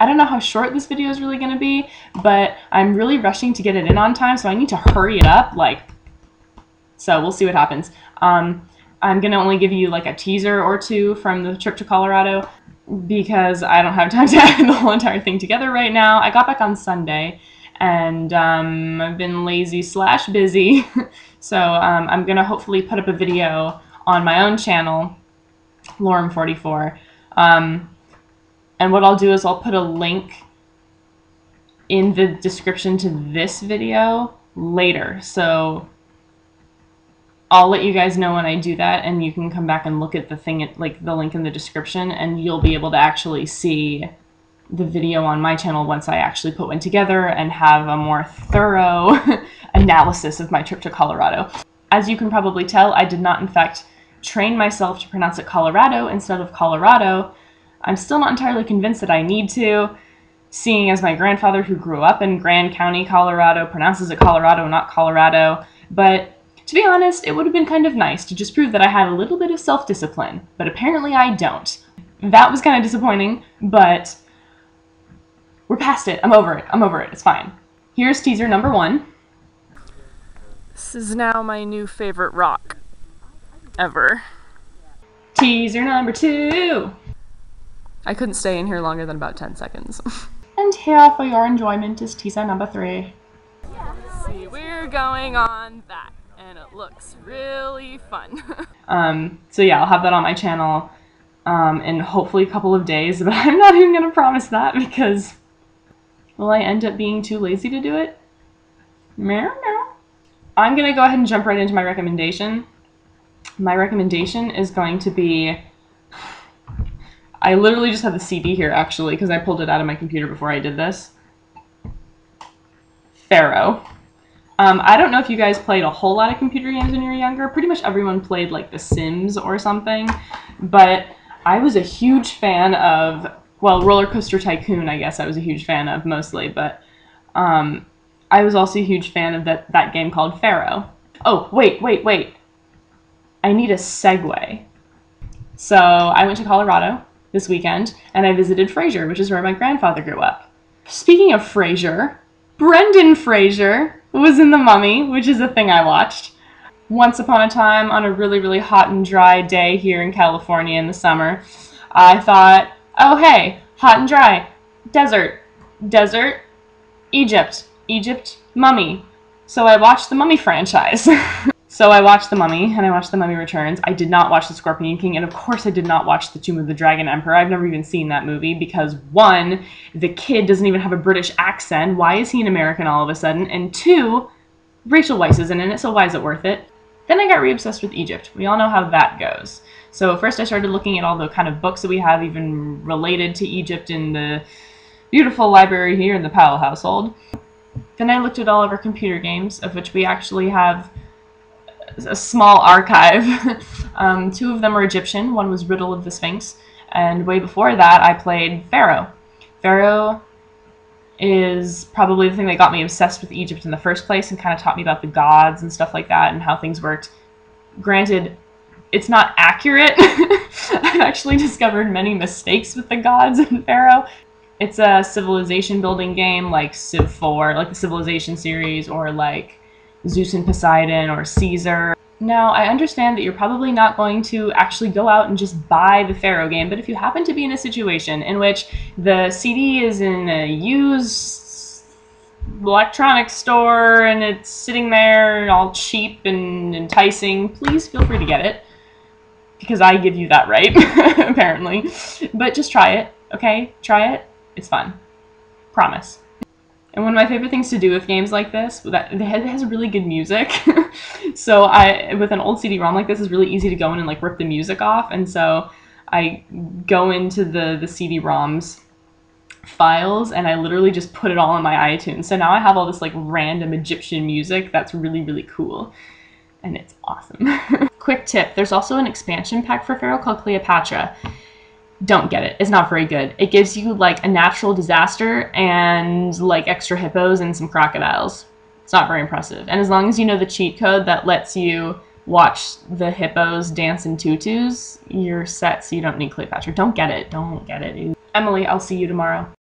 I don't know how short this video is really going to be, but I'm really rushing to get it in on time, so I need to hurry it up, so we'll see what happens. I'm going to only give you like a teaser or two from the trip to Colorado because I don't have time to edit the whole entire thing together right now. I got back on Sunday, and I've been lazy / busy, so I'm going to hopefully put up a video on my own channel, Lorem44, and what I'll do is I'll put a link in the description to this video later, so I'll let you guys know when I do that, and you can come back and look at the thing, like the link in the description, and you'll be able to actually see the video on my channel once I actually put one together and have a more thorough analysis of my trip to Colorado. As you can probably tell, I did not in fact train myself to pronounce it ColorADo instead of Colorado. I'm still not entirely convinced that I need to, seeing as my grandfather, who grew up in Grand County, Colorado, pronounces it Colorado, not Colorado, but to be honest, it would have been kind of nice to just prove that I had a little bit of self-discipline, but apparently I don't. That was kind of disappointing, but we're past it. I'm over it. I'm over it. It's fine. Here's teaser number 1. This is now my new favorite rock ever. Teaser number 2. I couldn't stay in here longer than about 10 seconds. And here for your enjoyment is teaser number 3. See, we're going on that, and it looks really fun. So yeah, I'll have that on my channel in hopefully a couple of days, but I'm not even gonna promise that because will I end up being too lazy to do it? Meow, meow. I'm gonna go ahead and jump right into my recommendation. My recommendation is going to be, I literally just have the CD here actually because I pulled it out of my computer before I did this. Pharaoh. I don't know if you guys played a whole lot of computer games when you were younger. Pretty much everyone played like The Sims or something, but I was a huge fan of, well, Roller Coaster Tycoon I guess I was a huge fan of mostly, but I was also a huge fan of that game called Pharaoh. Oh, wait. I need a segue. So I went to Colorado this weekend, and I visited Fraser, which is where my grandfather grew up. Speaking of Fraser, Brendan Fraser was in The Mummy, which is a thing I watched. Once upon a time, on a really, really hot and dry day here in California in the summer, I thought, oh hey, hot and dry, desert, Egypt, Mummy. So I watched the Mummy franchise. So I watched The Mummy, and I watched The Mummy Returns. I did not watch The Scorpion King, and of course I did not watch The Tomb of the Dragon Emperor. I've never even seen that movie because 1, the kid doesn't even have a British accent. Why is he an American all of a sudden? And 2, Rachel Weisz isn't in it, so why is it worth it? Then I got re-obsessed with Egypt. We all know how that goes. So first I started looking at all the kind of books that we have even related to Egypt in the beautiful library here in the Powell household. Then I looked at all of our computer games, of which we actually have a small archive. 2 of them are Egyptian. One was Riddle of the Sphinx, and way before that I played Pharaoh. Pharaoh is probably the thing that got me obsessed with Egypt in the first place and kind of taught me about the gods and stuff like that and how things worked. Granted, it's not accurate. I've actually discovered many mistakes with the gods in Pharaoh. It's a civilization building game like Civ 4, like the Civilization series, or like Zeus and Poseidon or Caesar. Now, I understand that you're probably not going to actually go out and just buy the Pharaoh game, but if you happen to be in a situation in which the CD is in a used electronics store and it's sitting there all cheap and enticing, please feel free to get it, because I give you that right, apparently. But just try it, okay? Try it. It's fun. Promise. And one of my favorite things to do with games like this, that it has really good music. So with an old CD-ROM like this, it's really easy to go in and like rip the music off. And so I go into the CD-ROM's files and I literally just put it all in my iTunes. So now I have all this like random Egyptian music that's really, really cool. And it's awesome. Quick tip, there's also an expansion pack for Pharaoh called Cleopatra. Don't get it. It's not very good. It gives you like a natural disaster and like extra hippos and some crocodiles. It's not very impressive. And as long as you know the cheat code that lets you watch the hippos dance in tutus, you're set, so you don't need Cleopatra. Don't get it. Don't get it. Emily, I'll see you tomorrow.